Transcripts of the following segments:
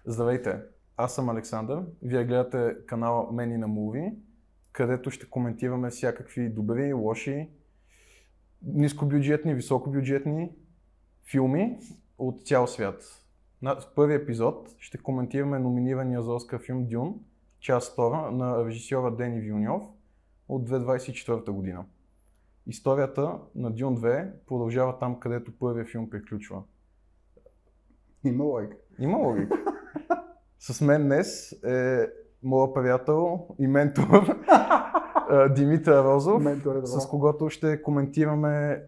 Здравейте, аз съм Александър. Вие гледате канала Men in a Movie, където ще коментираме всякакви добри, лоши, нискобюджетни, високобюджетни филми от цял свят. В първи епизод ще коментираме номинирания за Оскар филм Дюн, част 2 на режисьора Дени Вилньов от 2024 година. Историята на Дюн 2 продължава там, където първият филм приключва. Има логика. Има логика. С мен днес е моят приятел и ментор Димитър Розов, с когото ще коментираме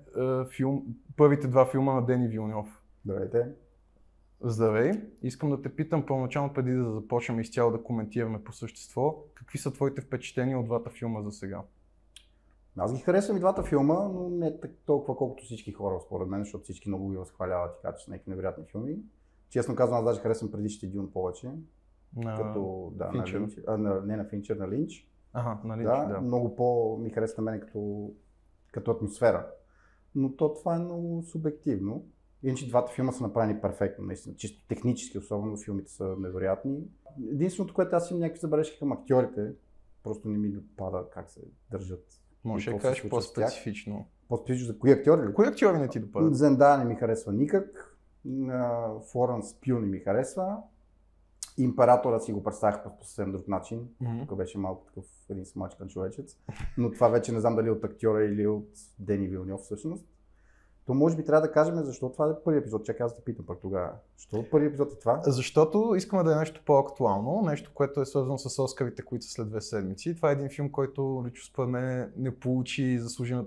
първите два филма на Дени Вилньов. Здравейте. Здравей. Искам да те питам първоначално, преди да започнем изцяло да коментираме по същество, какви са твоите впечатления от двата филма за сега? Аз ги харесвам и двата филма, но не толкова колкото всички хора, според мен, защото всички много ги възхваляват и казват, че са някакви невероятни филми. Честно казвам, аз даже харесвам предишните Дюн повече. Не на Финчер, на Линч. На Линч, да. Много по-ми харесва на мен като атмосфера. Но това е много субективно. Иначе двата филма са направени перфектно, наистина. Чисто технически, особено филмите са невероятни. Единственото, което аз имам някакви забележки към актьорите, просто не ми допада как се държат. Може да кажеш по-специфично. По-специфично за кои актьори? Кои актьори не ти допадат? Зендая не ми харесва никак. Флоренс Пю не ми харесва. Императора си го представях по съвсем друг начин. Тук беше малко такъв един смачкан човечец. Но това вече не знам дали от актьора или от Дени Вилньов всъщност. То може би трябва да кажем защо това е първи епизод. Чакай аз да питам пък тогава. Защо първи епизод е това? Защото искаме да е нещо по-актуално, нещо, което е свързано с Оскарите, които са след 2 седмици. Това е един филм, който лично според мен не получи заслужения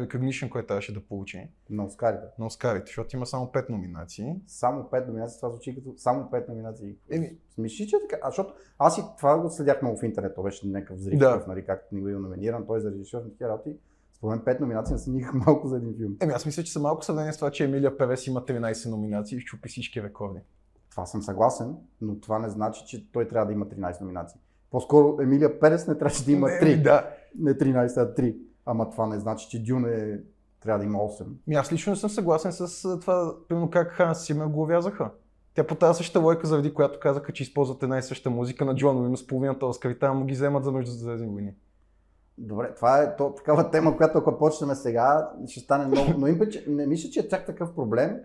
recognition, който трябваше да получи. На Оскарите. На Оскарите, защото има само 5 номинации. Само 5 номинации, това звучи като само 5 номинации. Смеши, че е така. Защото аз и това го следях много в интернет, то беше някакъв взрив, нали, както не го бил номиниран, той за режисьор на такива работи. Според мен 5 номинации не са никак малко за един филм. Аз мисля, че са малко сравнение с това, че Емилия Перес има 13 номинации и щупи всички рекорди. Това съм съгласен, но това не значи, че той трябва да има 13 номинации. По-скоро Емилия Перес не трябваше да има 3. Не 13, а 3. Ама това не значи, че Дюн трябва да има 8. Аз лично не съм съгласен с това, примерно как Ханс Симер го увязаха. Тя по тази същата лойка, заради която казаха, че използват една и съща музика на Джон Уилямс, половината Оскари, там му ги вземат за Междузвездни войни. Добре, това е такава тема, която ако почнем сега, ще стане много. Но не мисля, че е чак такъв проблем,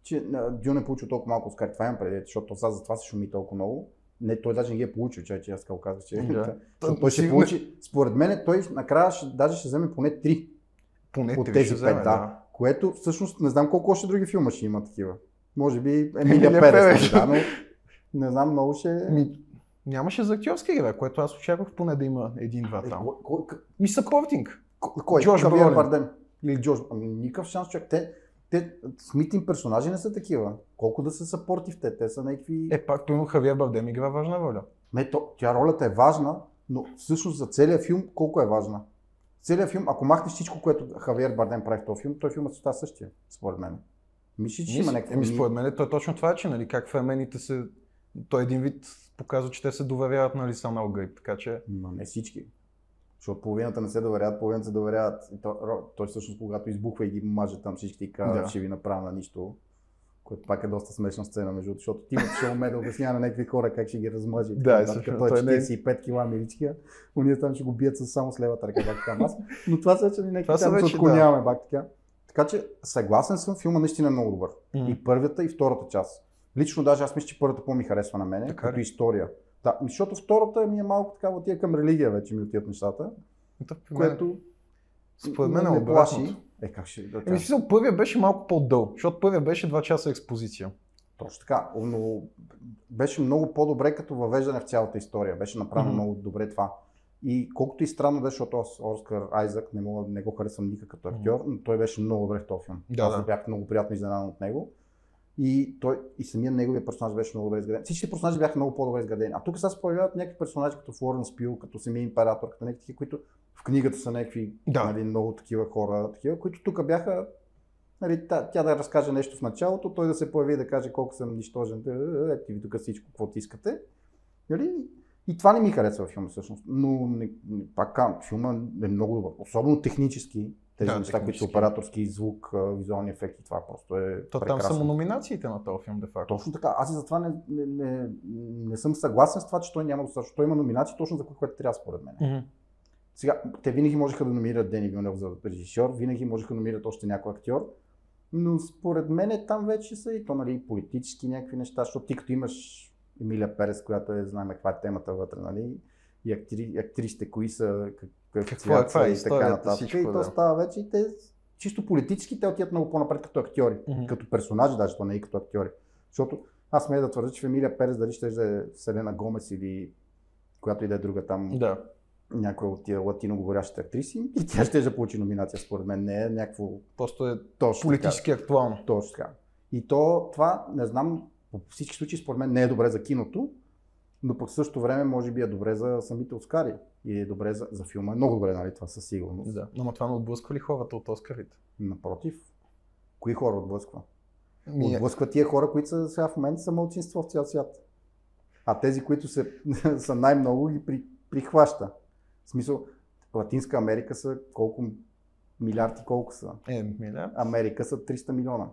че Дюн е получил толкова малко Оскари. Това имам предвид, защото сега за това се шуми толкова много. Не, той даже не ги е получил, че аз казах, че той ще получи. Според мен той накрая даже ще вземе поне 3. Поне от тези 5, да. Което всъщност не знам колко още други филма ще има такива. Може би Емилия Перес, но не знам, много ще... Нямаше за актьорска игра, което аз очаквах поне да има 1-2 там. Съпортинг. Кой? Джош Бролин. Или Джош? Никакъв шанс, човек. Те смитим персонажи не са такива. Колко да са съпортив те са някакви... Пак примерно Хавиер Бардем игра важна роля. Тя ролята е важна, но всъщност за целия филм колко е важна? Целият филм, ако махнеш всичко, което Хавиер Бардем прави в този филм, той филмът става същия, според мен. Мислиш, че има някакви... Според мен той точно това е, че нали, как фемените се... Той един вид показва, че те се доверяват на Лисан Алгрейп, така че... Но не всички. Защото половината не се доверяват, половината се доверяват. Той всъщност, когато избухва и ги маже там всички и казва, ще ви направя на нищо. Което пак е доста смешна сцена, между другото, защото Тимът ще уме да обяснява на някакви хора как ще ги размъжи. Като е 45 кила миличкия, уния там ще го бият само с левата ръка, както там аз. Но това са, че някакви там се отклоняваме пак така. Така че съгласен съм, филма наистина е много добър. И първата и втората част. Лично даже аз мисля, че първата по-ми харесва на мене, като история. Да, защото втората ми е малко така, отива към религия вече ми отиват нещата. Което според мен е обратното. Как ще първия беше малко по-дълг, защото първия беше 2 часа експозиция. Точно така, но беше много по-добре като въвеждане в цялата история. Беше направено много добре това. И колкото и странно беше, защото Оскар Айзък не го харесвам никак като актьор, но той беше много добре в този филм. Аз бях много приятно изненадан от него. И самия неговия персонаж беше много добре изграден. Всички персонажи бяха много по-добре изградени. А тук сега се появяват някакви персонажи като Флоренс Пю, като самия император, като някакви, които в книгата са някакви много такива хора, които тук бяха. Нали, тя да разкаже нещо в началото, той да се появи и да каже колко съм нищожен. Ето ви тук всичко, каквото искате. Нали? И това не ми харесва в филма всъщност. Но пак филма е много добър. Особено технически. Тези неща, които са операторски звук, визуални ефекти, това просто е прекрасно. Там са номинациите на този филм, де факто. Точно така. Аз и затова не съм съгласен с това, че той няма достатъчно. Той има номинации точно за което трябва според мен. Сега, те винаги можеха да номинират Дени Вилньов за режисьор, винаги можеха да номинират още някой актьор, но според мен там вече са и то, нали, политически някакви неща, защото ти като имаш Емилия Перес, която знаем каква е темата вътре, нали, и актрисите, кои са, какво е и така нататък. И то става вече и те чисто политически те отиват много по-напред като актьори, като персонажи, даже то не и като актьори. Защото аз смея да твърдя, че в Емилия Перес, дали ще е Селена Гомес или която и да е друга там, някоя от тия латиноговорящите актриси, и тя ще получи номинация, според мен, не е някакво... Просто е политически актуално. Точно така. И това, не знам, по всички случаи, според мен не е добре за киното, но пък в същото време може би е добре за самите Оскари. И е добре за филма. Е много добре, нали, това със сигурност. Да. Но това не отблъсква ли хората от Оскарите? Напротив. Кои хора отблъсква? Отблъсква тия хора, които са сега в момента са малцинство в цял свят. А тези, които са най-много, ги прихваща. В смисъл, Латинска Америка са колко милиарди, колко са? Милиард. Америка са 300 милиона.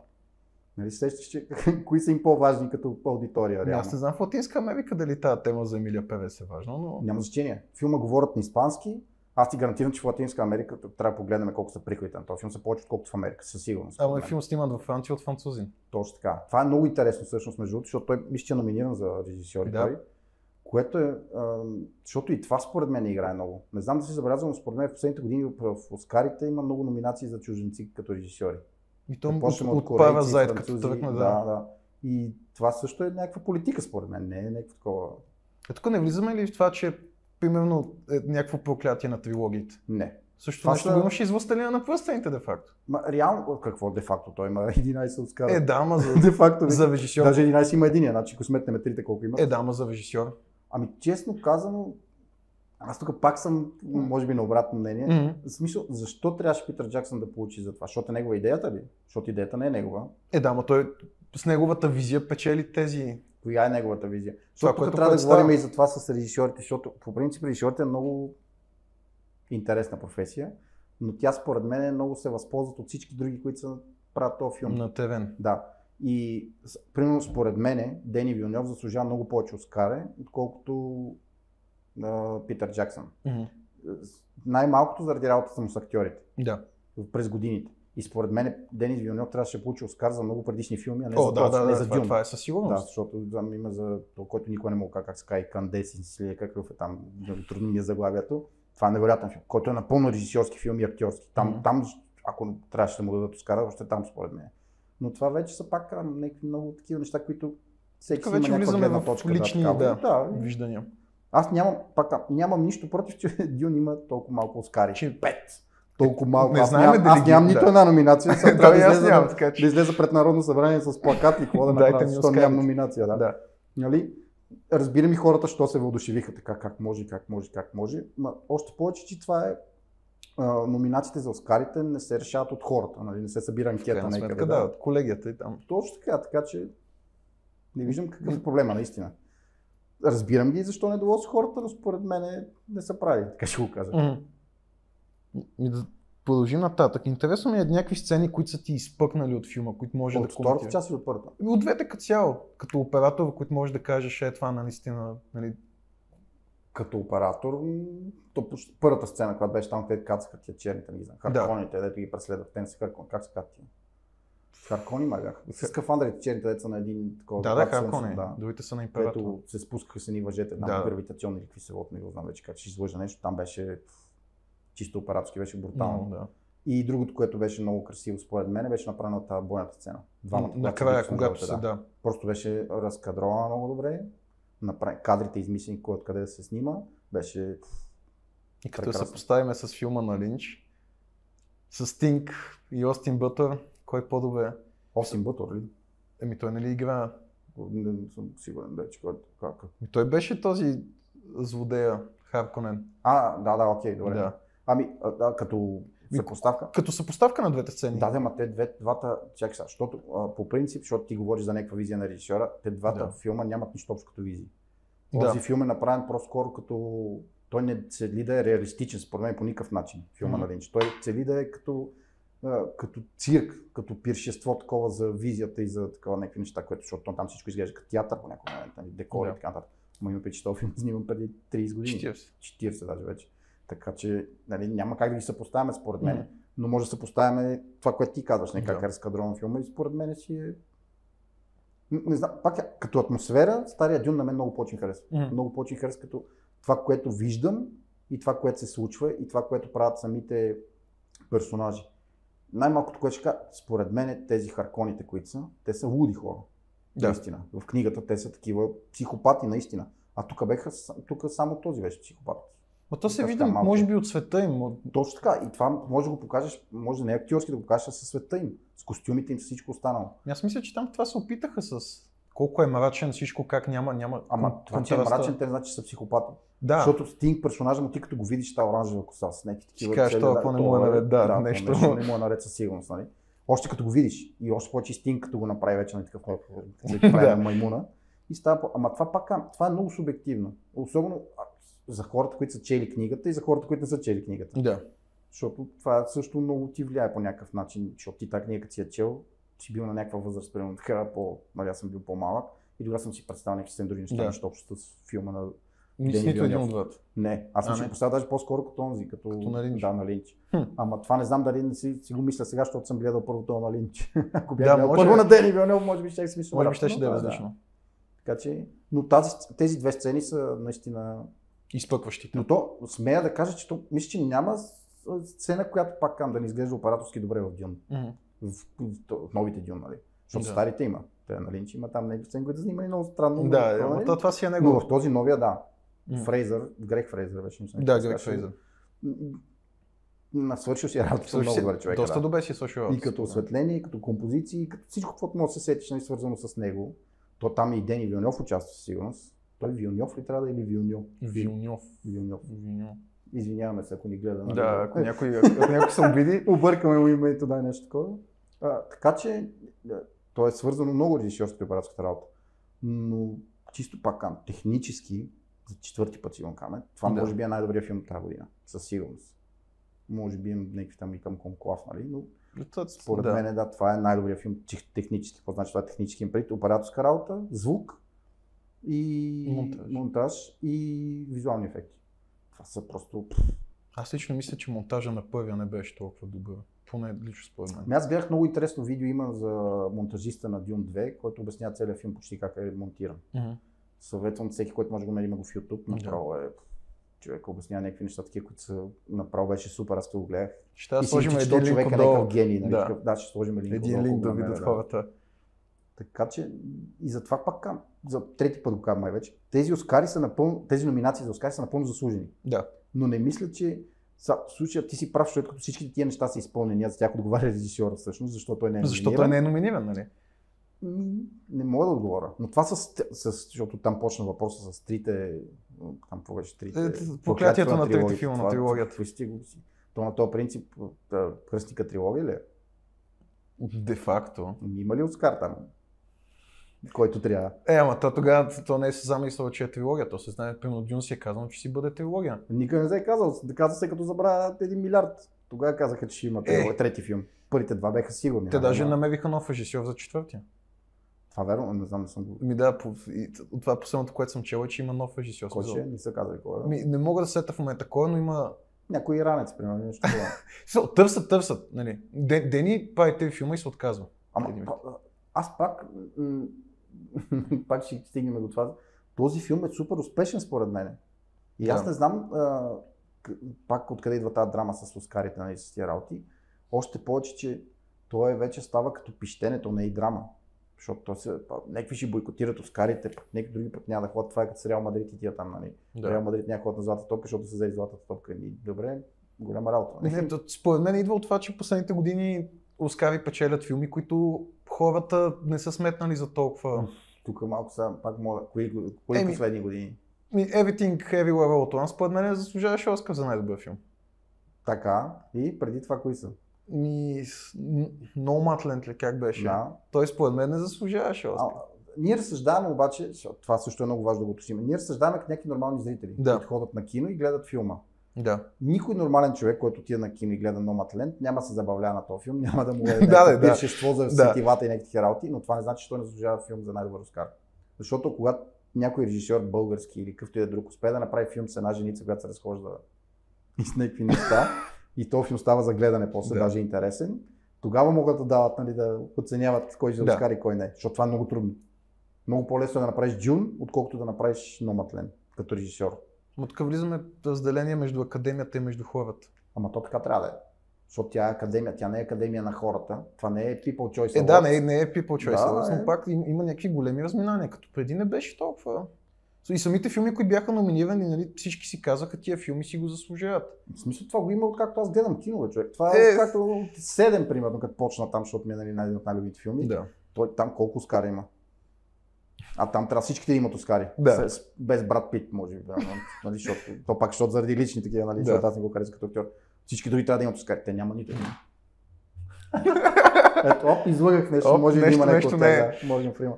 Нали сещаш, че кои са им по-важни като аудитория? Реално? Аз не знам в Латинска Америка дали тази тема за Емилия Перес е важна, но... Няма значение. Филма говорят на испански. Аз ти гарантирам, че в Латинска Америка трябва да погледнем колко са приходите на този филм. Са повече отколкото в Америка, със сигурност. Ама филм снимат във Франция от французин. Точно така. Това е много интересно всъщност между другото, защото той мисля, че е номиниран за режисьор. Да. Което е, защото и това според мен играе много. Не знам да си забелязвам, но според мен в последните години в Оскарите има много номинации за чужденци като режисьори. И то отпава заед, като тръгна, да. И това също е някаква политика според мен, не е някакво такова. Тук не влизаме ли в това, че примерно е някакво проклятие на трилогиите? Не. Също нещо го имаше извъстелина на пръстените, де-факто. Реално, какво де-факто? Той има 11 Оскара. Да, ама за режисьор. Даже 11 има единия, значи ако сметнем трите колко има. Да, ама за режисьор. Ами честно казано, аз тук пак съм, може би, на обратно мнение. В смисъл, защо трябваше Питър Джаксън да получи за това? Защото е негова идеята ли? Защото идеята не е негова. Да, ама той с неговата визия печели тези... Коя е неговата визия? Защото тук трябва да говорим и за това с режисьорите, защото по принцип режисьорите е много интересна професия, но тя според мен много се възползват от всички други, които са правят този филм. На ТВ. Да. И примерно според мен Дени Вилньов заслужава много повече Оскари, отколкото Питър Джаксън. Най-малкото заради работата му с актьорите. Да. През годините. И според мен Денис Вилньов трябваше да получи Оскар за много предишни филми, а не за Дюн. Това е със сигурност. Да, защото има за това, който никой не мога как се казва, Кандесинс или какъв е там, трудно ми е заглавието. Това е невероятен филм, който е напълно режисьорски филм и актьорски. Там, ако трябваше да му дадат Оскара, още там според мен. Но това вече са пак някакви много такива неща, които всеки си има някаква гледна точка. Лични виждания. Аз нямам нищо против, че Дюн има толкова малко Оскари. 5. Толкова малко. Аз нямам нито една номинация. Да излеза пред Народно събрание с плакат и какво да направя, защото нямам номинация. Да. Нали? Разбирам и хората, що се въодушевиха така, как може. Още повече, че това е номинациите за Оскарите не се решават от хората, нали? Не се събира анкета някъде. Да, от колегията и там. Точно така че не виждам какъв е проблема наистина. Разбирам ги защо недоволство хората, но според мен не са прави, така ще го кажа. И да продължим нататък. Интересно ми е някакви сцени, които са ти изпъкнали от филма, които може да коментираш. От втората част или от първата? От двете като цяло. Като оператор, които може да кажеш, това наистина. Нали... Като оператор, първата сцена, която беше там, където кацаха тия черните, не знам, харконите, дето ги преследват. Те не са харкони. Как се казват тия? Харкони май бяха. С скафандрите черните, дето са на един такова. Да, харкони. Другите са на император. Където се спускаха с едни въжете, гравитационни или какви се не го знам вече как ще излъжа нещо. Там беше чисто операторски, беше брутално. Да. И другото, което беше много красиво според мен, беше направено от тази бойната сцена. Накрая, когато се Просто беше разкадрована много добре. Кадрите измислени откъде да се снима. Беше и като се поставим с филма на Линч, с Стинг и Остин Бътър, кой по-добре? Остин Бътър ли? Той нали игра? Не съм сигурен вече как. Той беше този злодея Харконен. Окей, добре. Да. Като съпоставка? Като съпоставка на двете сцени. Ама те двата, чакай сега, защото по принцип, защото ти говориш за някаква визия на режисьора, те двата филма нямат нищо общо като визии. Този филм е направен по-скоро като... Той не цели да е реалистичен, според мен по никакъв начин, филма на Линч. Той цели да е като като цирк, като пиршество такова за визията и за такова някакви неща, което, защото там всичко изглежда като театър по някакъв момент, нали, декори и така нататък. Ма има че този филм снимам преди 30 години. 40 даже вече. Така че нали, няма как да ги съпоставяме според мен, но може да съпоставяме това, което ти казваш, не как е разкадрон филма и според мен си е... Не знам, пак като атмосфера, Стария Дюн на мен много повече харесва. Много повече харесва като това, което виждам и това, което се случва и това, което правят самите персонажи. Най-малкото, което ще кажа, според мен тези харконите, които са, те са луди хора. Да. Наистина. В книгата те са такива психопати наистина. А тук само този беше психопат. Но то се вижда, може би от света им. Точно така. И това може да го покажеш, може да не актьорски да го покажеш със света им. С костюмите им, с всичко останало. Аз мисля, че там това се опитаха с колко е мрачен всичко, как няма. Ама това, че е мрачен, те значи, че са психопати. Да. Защото Стинг персонажа му, ти като го видиш, тази оранжева коса с някакви такива. Си кажеш, това не му е наред, нещо. Не му е наред със сигурност, нали? Още като го видиш и още повече Стинг като го направи вече на такъв прави маймуна. И става, ама това пак, това е много субективно. Особено за хората, които са чели книгата и за хората, които не са чели книгата. Да. Защото това също много ти влияе по някакъв начин, защото ти тази книга, като си я чел, си бил на някаква възраст, примерно така, нали, аз съм бил по-малък и тогава съм си представил някакви съвсем други неща, защото общо с филма на Дени Вилньов. Не, аз съм си поставил даже по-скоро като онзи, като на Линч. Да, на Линч. Ама това не знам дали не си го мисля сега, защото съм гледал първото на Линч. Ако бях гледал първо на Дени Вилньов, може би ще си мисля. Може би ще да е различно. Така че, но тези две сцени са наистина изпъкващите. Но то, смея да кажа, че мисля, че няма сцена, която пак да не изглежда операторски добре в Дюн. В новите Дюн, нали? Защото старите има. Те на Линч има там някакви сцени, които са снимали много странно. Да, това си е него. Но в този новия, да. Фрейзър, Грег Фрейзър беше. Да, Грег Фрейзър. Свършил си работа много добре човека. Доста добре си свършил работа. И като осветление, и като композиции, и като всичко, което може да се сетиш, свързано с него. То там и Дени Вилньов участва със сигурност. Той Вилньов ли трябва да е или Вилньов? Вилньов. Извиняваме се, ако ни гледа. Да, ако някой се обиди. Объркаме му името, да, нещо такова. Така че, то е свързано много режисьорската и операторската работа. Но чисто пак технически, за четвърти път си го каме, това може би е най-добрият филм тази година. Със сигурност. Може би имам някакви там и към конклав, нали? Но според мен, да, това е най-добрият филм технически. Какво значи това е технически имприт? Операторска работа, звук и монтаж и визуални ефекти. Това са просто... Аз лично мисля, че монтажа на първия не беше толкова добър. Поне лично според мен. Аз гледах много интересно видео има за монтажиста на Dune 2, който обяснява целият филм почти как е монтиран. Съветвам всеки, който може да го намери го в YouTube. Направо е... Човек обяснява някакви неща, такива, които са направо беше супер, аз го гледах. Ще сложим един линк долу. Гений, нали? Да, ще сложим един линк да видят хората. Така че и затова пак за трети път го казвам май вече. Тези Оскари са напълно, тези номинации за Оскари са напълно заслужени. Да. Но не мисля, че в случая ти си прав, защото като всички тия неща са изпълнени, за тях отговаря режисьора всъщност, защото той не е номиниран. Защото той не е номиниран, нали? Не мога да отговоря. Но това защото там почна въпроса с трите, там повече трите... Проклятието на трите филма на трилогията. То на този принцип, кръстника трилогия ли е? Де факто. Има ли Оскар там? Който трябва. Ама тогава то не е се замислило, че е трилогия. То се знае, примерно Дюн си е казал, че си бъде трилогия. Никой не се е казал. Каза се като забравя 1 милиард. Тогава казаха, че ще има трети филм. Първите два беха сигурни. Те даже намериха нов режисьор за четвъртия. Това верно? Не знам, не съм го... От това последното, което съм чел, е, че има нов режисьор. Кой ще? Не са казали кой е. Не мога да сета в момента кой, но има... Някой иранец, примерно, нещо това. Търсят, нали. Дени прави тези филма и се отказва. Аз пак ще стигнем до това. Този филм е супер успешен според мен. И аз не знам пак откъде идва тази драма с Оскарите, нали, с тия работи. Още повече, че той вече става като пищене, то не е и драма. Защото някакви ще бойкотират Оскарите, някакви други път няма да ходят. Това е като с Реал Мадрид и тия там, нали. Реал Мадрид няма ходят на златата топка, защото са взели златата топка. Добре, голяма работа. Според мен идва от това, че последните години Оскари печелят филми, които хората не са сметнали за толкова. Тук малко са, пак мога. Кои последни години? Everything Everywhere All at Once, според мен заслужаваше Оскар за най-добър филм. Така, и преди това кои са? Nomadland ли как беше? Да. Той според мен не заслужаваше Оскар. Ние разсъждаваме обаче, това също е много важно да го уточним, ние разсъждаваме като някакви нормални зрители, които ходят на кино и гледат филма. Да. Никой нормален човек, който отиде на кино и гледа Nomadland, няма да се забавлява на този филм, няма да му е пиршество за сетивата и някакви работи, но това не значи, че той не заслужава филм за най-добър Оскар. Защото когато някой режисьор български или какъвто и да друг успее да направи филм с една женица, която се разхожда и с някакви неща, и този филм става за гледане после, даже интересен, тогава могат да дават, нали, да оценяват кой ще Оскар и кой не, защото това е много трудно. Много по-лесно е да направиш Dune, отколкото да направиш Nomadland като режисьор. Тук влизаме в разделение между академията и между хората. Ама то така трябва да е. Защото тя е академия, тя не е академия на хората. Това не е People Choice Awards. Да, не е People Choice Awards, но пак има някакви големи разминания, като преди не беше толкова. И самите филми, които бяха номинирани, нали, всички си казаха, тия филми си го заслужават. В смисъл това го има откакто аз гледам кино, човек. Това е както 7, примерно, като почна там, защото ми е един от най-любимите филми. Да. Той там колко Оскара има? А там трябва всичките да имат Оскари. Да. Без Брат Пит, може би. Нали, защото заради лични такива, нали, защото аз не го харесвам като актьор. Всички други трябва да имат Оскари. Те няма нито един. Ето, излъгах нещо, може да има нещо от тях. Може да има.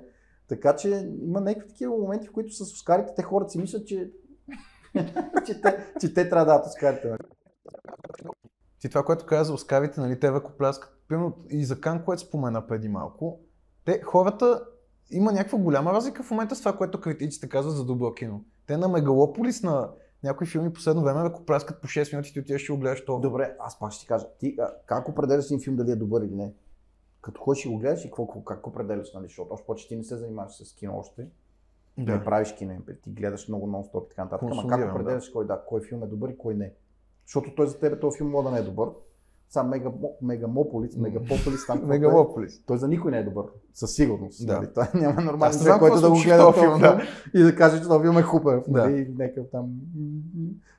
Така че има някакви такива моменти, в които с Оскарите те хората си мислят, че те трябва да дадат Оскарите. Ти това, което каза за Оскарите, нали, те ръкопляскат. Примерно и за Кан, което спомена преди малко, хората има някаква голяма разлика в момента с това, което критиците казват за добро кино. Те на Мегалополис, на някои филми последно време ръкопляскат по 6 минути и ти отиваш ще го гледаш това. Добре, аз пак ще ти кажа. Ти как определяш един филм дали е добър или не? Като ходиш и го гледаш и как определяш, нали? Защото още повече ти не се занимаваш с кино още. Не правиш кино, ти гледаш много нон-стоп и така нататък. Ама как определяш кой филм е добър и кой не? Защото той за тебе този филм може да не е добър. Сам Мегаполис, там. Мегалополис. Той за никой не е добър. Със сигурност. Да. Нали? Той няма нормален човек, който да го гледа този филм и да каже, че този филм е хубав. Нали? Някакъв там.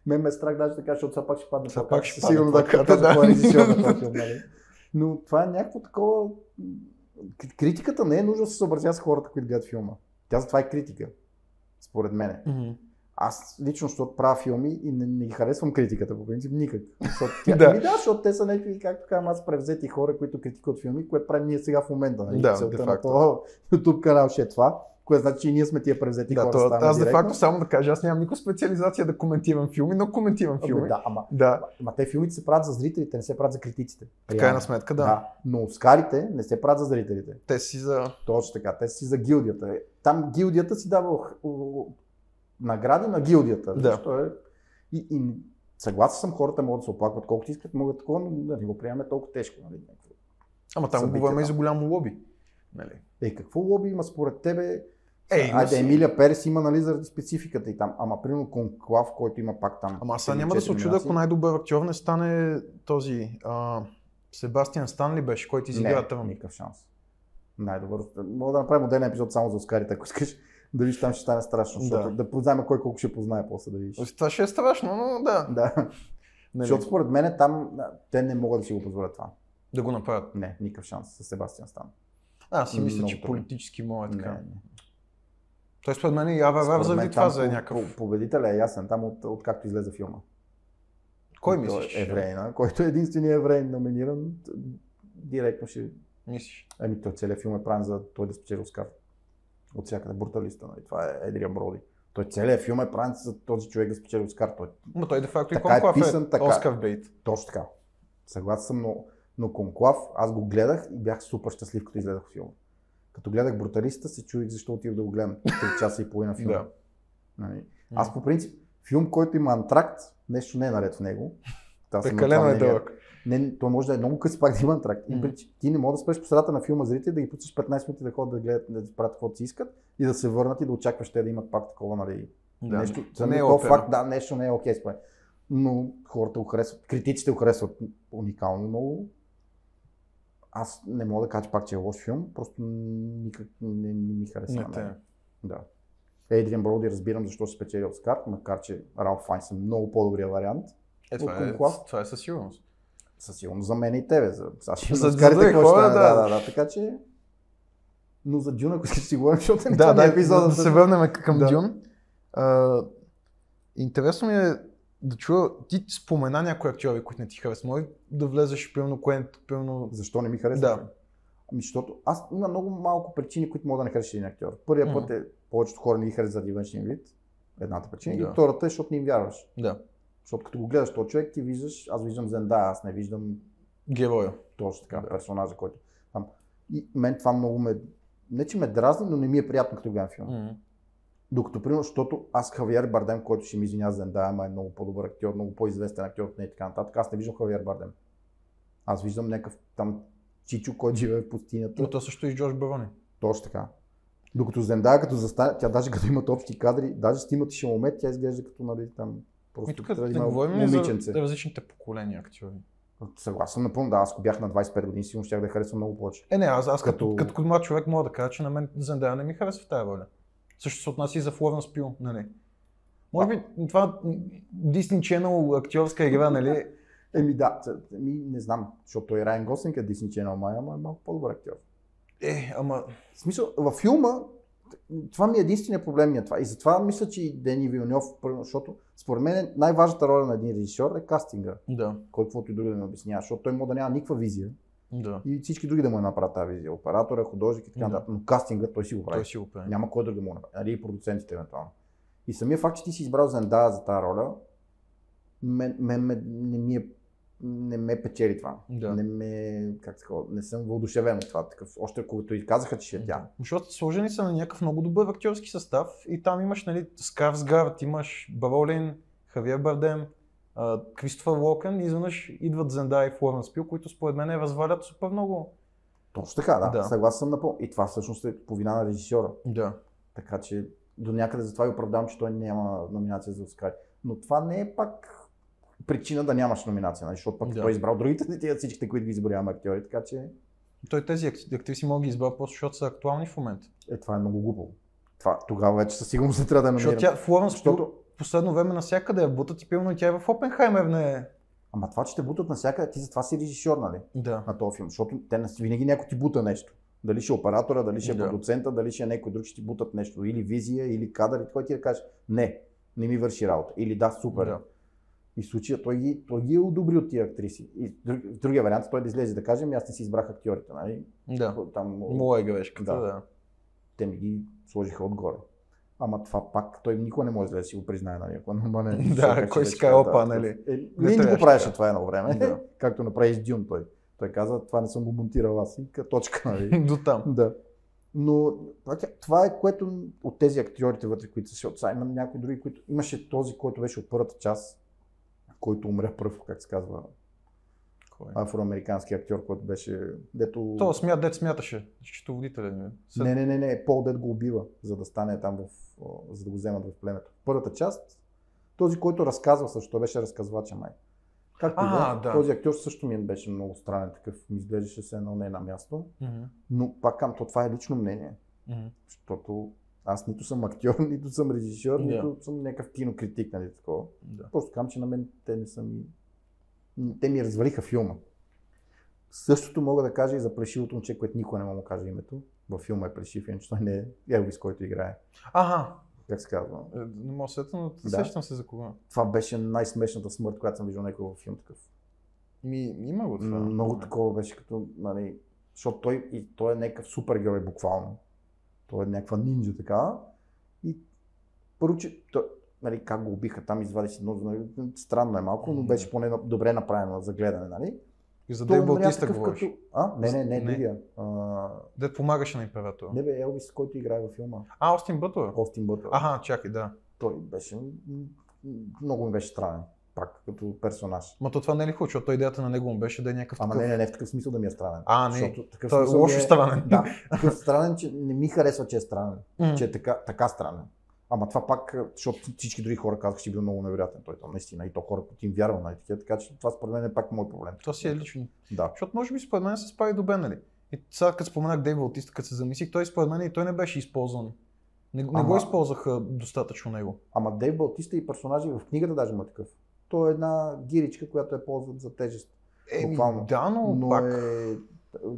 Мен ме е страх даже да кажа, защото все пак ще падне. Все пак ще падне. Сигурно да кажа кой е режисьор на този филм. Нали? Но това е някакво такова. Критиката не е нужда да се съобразява с хората, които гледат филма. Тя затова е критика. Според мене. Аз лично, защото правя филми и не ги харесвам критиката, по принцип никак. Защото те са някакви, както казвам, аз превзети хора, които критикуват филми, което правим ние сега в момента. Нали? Да, на това YouTube канал ще е това, което значи, че и ние сме тия превзети хора. Аз де-факто само да кажа, аз нямам никаква специализация да коментирам филми, но коментирам филми. Ама те филмите се правят за зрителите, не се правят за критиците. В крайна сметка, да. Но Оскарите не се правят за зрителите. Те си за... Точно така, те си за гилдията. Там гилдията си дава награди на гилдията. Да. И съгласен съм, хората могат да се оплакват колкото искат, могат такова, но да не го приемаме толкова тежко. Нали? Ама там говорим и за голямо лоби. Нали? Какво лоби има според тебе? Емилия Перес има, нали, заради спецификата и там. Ама примерно Конклав, който има пак там. Ама сега няма да се очуда, ако най-добър актьор не стане този Себастиан Станли беше, който изигра Трън. Никакъв шанс. Най-добър. Мога да направим отделен епизод само за Оскарите, ако искаш. Да виж, там ще стане страшно, защото да познаем кой колко ще познае после да видиш. Това ще е страшно, но да. Защото според мен там те не могат да си го позволят това. Да го направят? Не, никакъв шанс с Себастиан Стан. Аз си мисля, че политически мога така. Той според мен и Аварар заради това за някакъв... Победителя е ясен там от както излезе филма. Кой мислиш? Еврейна, който е единственият еврей номиниран, директно ще... Мислиш? Той целият филм е правен за той да спечели Оскар. От всякъде бруталиста. Нали? Това е Едриан Броди. Той целият филм е правен за този човек да спечели Оскар. Но той де факто и Конклав е Оскар бейт. Точно така. Съгласен съм, но Конклав, аз го гледах и бях супер щастлив, като изгледах филма. Като гледах Бруталиста, се чудих защо отидох да го гледам 3 часа и половина филма. Нали? Аз по принцип, филм, който има антракт, нещо не е наред в него. Прекалено е дълъг. Той може да е много къс, пак да има антракт. Ти не можеш да спреш по средата на филма зрители, да ги пуснеш 15 минути да ходят да гледат, да правят каквото си искат и да се върнат и да очакваш те да имат пак такова, нали, нещо. Не е факт, нещо не е окей според. Но хората го харесват, критиците го харесват уникално много. Аз не мога да кажа пак, че е лош филм, просто никак не ми харесва. Да. Едриан Броди разбирам защо се спечели Оскар, макар че Ралф Файнс е много по-добрия вариант. Това е със сигурност. Със сигурност за мен и тебе. За други хора, да. Така че... Но за Дюн, ако искаш да си говорим, защото не е епизода. Да се върнем към Дюн. Интересно ми е да чуя, ти спомена някои актьори, които не ти харесват. Може да влезеш пълно... Защо не ми харесва? Да. Защото аз има много малко причини, които мога да не харесаш един актьор. Първият път е, повечето хора не ги харесват заради външния вид. Едната причина. И втората е, защото не им вярваш. Да. Защото като го гледаш този човек, ти виждаш, аз виждам Зендая, аз не виждам героя. Точно така, персонажа, който там. И мен това много не че ме дразни, но не ми е приятно като гледам филм. Докато, примерно, защото аз Хавиер Бардем, който ще ми извиня за Зендая, ама е много по-добър актьор, много по-известен актьор от нея и така нататък, аз не виждам Хавиер Бардем. Аз виждам някакъв там чичо, който живее в пустинята. Но то също и Джордж Барони. Точно така. Докато Зендая, като застане, тя даже като имат общи кадри, даже снимат и Шаломет, тя изглежда като, нали, там просто тук не говорим за различните поколения актьори. Съгласен напълно, да, аз ако бях на 25 години, сигурно щях да харесвам много повече. Не, аз като млад човек мога да кажа, че на мен Зендая не ми харесва в тази роля. Също се отнася и за Флоренс Пю, нали? Може би това Disney Channel актьорска игра, нали? Не знам, защото той Райан Гослинг е Disney Channel, ама е малко по-добър актьор. В смисъл, във филма, това ми е единственият проблем. И затова мисля, че и Дени Вилньов, защото според мен най-важната роля на един режисьор е кастинга. Да. Кой каквото и друго да ми обяснява, защото той може да няма никаква визия. Да. И всички други да му направят тази визия. Оператора, художник и така нататък. Но кастинга той си го прави. Няма кой друг да му направи. Нали, и продуцентите евентуално. И самия факт, че ти си избрал Зендая за тази роля, не ме печели това. Да. Не съм въодушевен от това. Още когато и казаха, че ще е тя. Защото сложени са на някакъв много добър актьорски състав и там имаш, нали, Скарсгард, имаш Бролин, Хавиер Бардем, Кристофър Уокен и изведнъж идват Зендая и Флоренс Пю, които според мен развалят супер много. Точно така, да. Съгласен съм напълно. И това всъщност е по вина на режисьора. Да. Така че до някъде затова и оправдавам, че той няма номинация за Оскар. Но това не е пак причина да нямаш номинация, защото пък той е избрал другите всичките, които ги изборяваме актьори, така че... Той тези актриси могат да ги избрал просто защото са актуални в момента. Това е много глупо. Тогава вече със сигурност не трябва да е номиниран. Защото Флоренс Пю последно време навсякъде я бутат и пилно и тя е в Опенхаймер не е. Ама това, че те бутат навсякъде, ти затова си режисьор, нали? Да. На този филм, защото винаги някой ти бута нещо. Дали ще е оператора, дали ще е продуцента, дали ще е някой друг, ще ти бутат нещо. Или визия, или кадър, и той ти да кажеш, не ми върши работа. Или да, супер. Да. И в случая той ги е одобрил тия актриси. И в другия вариант той да излезе да кажем, аз не си избрах актьорите, нали? Да. Моя грешката, да. Те ми ги сложиха отгоре. Ама това пак, той никога не може да си го признае, нали? Ако нормален. Да, кой си казва опа, нали? Не го правеше това едно време, както направи с Дюн той. Той каза, това не съм го монтирал аз и точка, нали? До там. Да. Но това е което от тези актьорите вътре, които са, защото има някои други, които имаше този, който беше от първата част, който умря пръв, как се казва, афроамерикански актьор, който беше, дето... Дет смяташе, счетоводителя. Не, Пол Дет го убива, за да стане там, за да го вземат в племето. Първата част, този, който разказва също, той беше разказвача май. Както да. Този актьор също ми беше много странен, такъв ми изглеждаше се едно не на място, но пак това е лично мнение, защото аз нито съм актьор, нито съм режисьор, нито съм някакъв кинокритик, нали такова. Просто казвам, че на мен те ми развалиха филма. Същото мога да кажа и за плешивото момче, което никога не мога да каже името. Във филма е плешив, иначе той не е Елвис, който играе. Как се казва? Не мога да сетя, но сещам се за кога. Това беше най-смешната смърт, която съм виждал някой във филм такъв. Има го това. Много такова беше като, нали, защото той е някакъв супергерой буквално. Той е някаква нинджа така. И първо, че нали, как го убиха, там извади си много, нали, странно е малко, но беше поне добре направено за гледане, нали? И за Дейв Баутиста говориш? Не, другия. Дед помагаше на императора. Не бе, Елвис, който играе във филма. Остин Бътлър? Остин Бътлър. Чакай, да. Той беше, много ми беше странен, пак като персонаж. Ма то това не е ли хубаво, защото идеята на него му беше да е някакъв такъв... Не в такъв смисъл да ми е странен. Не, той е лошо странен. Да, такъв странен, че не ми харесва, че е странен, че е така странен. Ама това пак, защото всички други хора казаха, че е бил много невероятен той там, наистина, и то хора, които им вярват на такива, така че това според мен е пак мой проблем. То си е лично. Да. Защото може би според мен се справи добре, нали? И сега като споменах Дейв Баутиста, като се замислих, той според мен и той не беше използван. Не го използваха достатъчно него. Ама Дейв Баутиста и персонажи в книгата даже има такъв. Той е една гиричка, която е ползват за тежест. Да, но пак...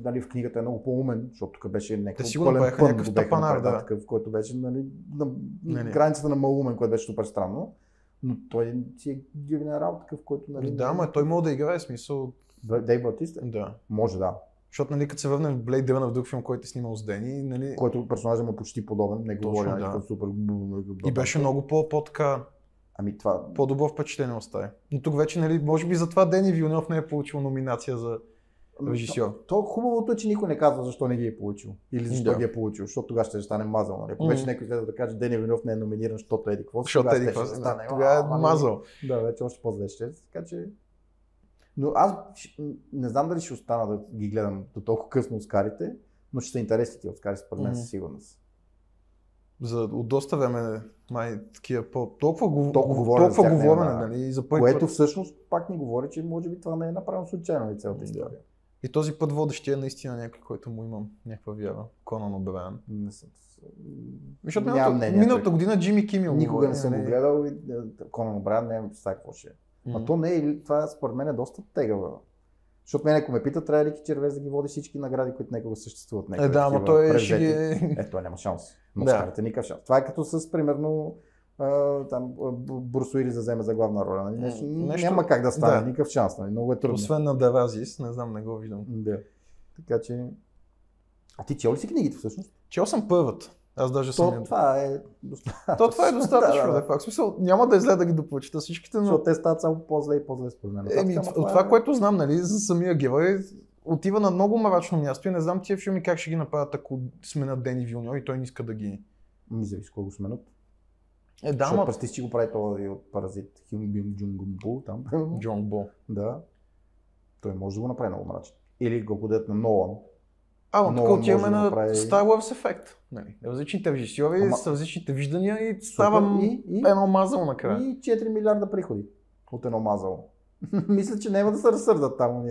Нали, в книгата е много по-умен, защото тук беше някакъв някакъв тапанар, такъв, който беше нали, на границата на малумен, което беше супер странно. Но той си е генерал такъв, който... Нали, да, той може да играе смисъл... Дейв Баутиста? Да. Може, да. Защото нали, като се върнем в Blade Runner в друг филм, който е снимал с Дени, нали... Който персонажът му е почти подобен, не говори, да. Супер... И беше много по-така... Ами това... По-добро впечатление остави. Но тук вече, нали, може би затова Дени Вилньов не е получил номинация за режисьор. То хубавото е, че никой не казва защо не ги е получил. Или защо ги е получил, защото тогава ще стане мазал. Нали? Ако вече някой следва да каже, Дени Вилньов не е номиниран, защото еди какво. Защото еди какво. Тогава е мазал. Да, вече още по-зле ще. Така че... Но аз не знам дали ще остана да ги гледам до толкова късно Оскарите, но ще са интересни тия Оскари според мен със сигурност. От доста време май такива толкова говорене, нали, за което всъщност пак ни говори, че може би това не е направено случайно и цялата история. И този път водещия е наистина някой, който му имам някаква вяра. Конан О'Брайан. Не съм. Защото миналата година Джимми Кимил. Никога не съм го гледал и Конан О'Брайан не е сега какво ще е. А то не е, това според мен е доста тегава. Защото мен ако ме питат, трябва ли Рики Червез да ги води всички награди, които някога съществуват. Да, ама той ще ги... Той няма шанс. Но Оскарите никакъв шанс. Това е като с, примерно, Брус Уилис да вземе за главна роля. Нещо... Няма как да стане, никакъв шанс. Много е трудно. Освен на Деразис, не знам, не го виждам. Да. Така че... А ти чел ли си книгите всъщност? Чел съм първата. Аз даже съм... Това е достатъчно. Това е достатъчно, да, факт. Смисъл, няма да излезе да ги доплачета всичките, но... Защото те стават само по-зле и по-зле според мен. От това, което знам, нали, за самия герой, отива на много мрачно място и не знам тия филми как ще ги направят, ако сменят Дени Вилньов и той не иска да ги... Зависи кой го сменят. Да, защото пръсти, че го прави този от Паразит, Джунгбул там. Джонгбо. Да. Той може да го направи много мрачен. Или го дадат на Нолан. Тук отиваме на Star Wars ефект. Нали? Различните режисьори с различните виждания и става едно мазало накрая. И 4 милиарда приходи от едно мазало. Мисля, че няма да се разсърдат там,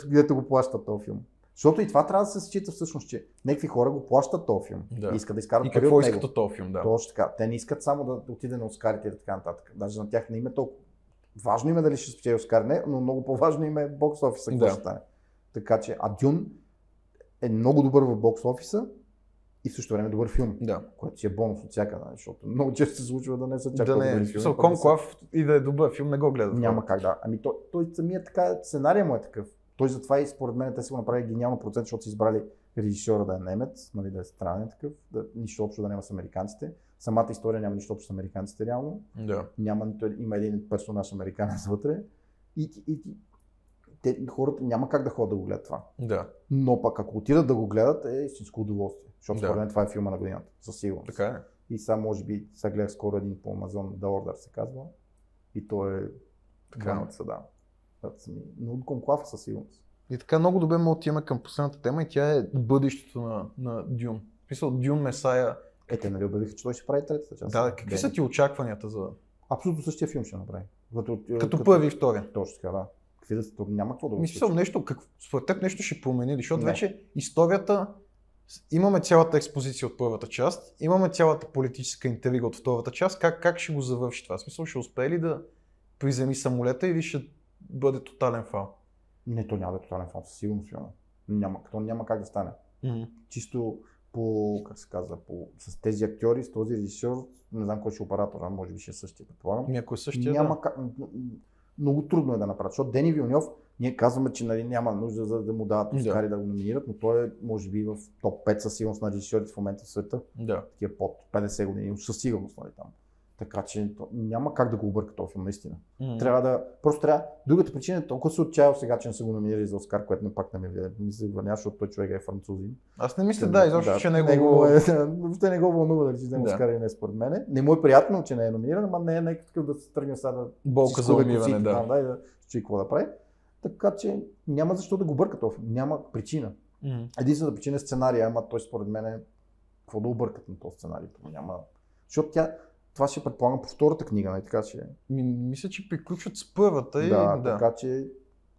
дето го плащат този филм. Защото и това трябва да се счита всъщност, че някакви хора го плащат този филм. Да. И искат да изкарат пари от него. И какво искат от този филм, да. Точно така. Те не искат само да отиде на Оскарите и така нататък. Даже на тях не им е толкова. Важно им е дали ще спечели Оскар, не, но много по-важно им е бокс офиса, какво ще стане. Така че, Дюн е много добър в бокс офиса и в същото време добър филм, което си е бонус от всяка, защото много често се случва да не са чак добри филми. Конклав и да е добър филм, не го гледат. Няма как да. Ами той самият така, сценария му е такъв. Той затова и според мен те си го направили гениално процент, защото са избрали режисьора да е немец, нали, да е странен такъв, нищо общо да няма с американците. Самата история няма нищо общо с американците реално. Има един персонаж американец вътре и хората няма как да ходят да го гледат това. Но пък ако отидат да го гледат е истинско удоволствие, защото според мен това е филма на годината, със сигурност. Така е. И сега може би, сега гледах скоро един по Amazon, The Order се казва, и то е граница, да. Но от Конклав със сигурност. И така много добре мога да отиваме към последната тема и тя е бъдещето на Дюн. Мисля, Дюн Месая. Те нали обявиха, че той ще прави третата част. Да, какви са ти очакванията за... Абсолютно същия филм ще направи. Като първи и втори. Точно така, да. Няма какво да го мисля, според теб нещо ще промени, защото вече историята, имаме цялата експозиция от първата част, имаме цялата политическа интрига от втората част, как ще го завърши това? В смисъл, ще успее ли да приземи самолета или ще бъде тотален фал? Не, то няма да е тотален фал, със сигурност. Няма как да стане. Чисто как се казва, с тези актьори, с този режисьор, не знам кой ще е оператор, може би ще е същия, предполагам. Някой същия, няма как. Много трудно е да направят, защото Дени Вилньов, ние казваме, че нали, няма нужда за да му дават Оскари да го номинират, но той е, може би, в топ 5 със сигурност на режисьорите в момента в света. Такива под 50 години, със сигурност нали, там. Така че няма как да го обърка този филм, наистина. Просто трябва. Другата причина е толкова се отчаял сега, че не са го номинирали за Оскар, което пак не ми се върня, защото той човек е французин. Аз не мисля, изобщо, че въобще не го вълнува дали ще вземе Оскар или не според мен. Не му е приятно, че не е номиниран, ама не е някакъв да се тръгне сега да болка за умиване, да. И да чуи какво да прави. Така че няма защо да го бърка този филм. Няма причина. Единствената причина е сценария, ама той според мен е какво да объркат на този сценарий. Няма. Защото това ще предполагам по втората книга, нали? Така че... Мисля, че приключват с първата и... така че,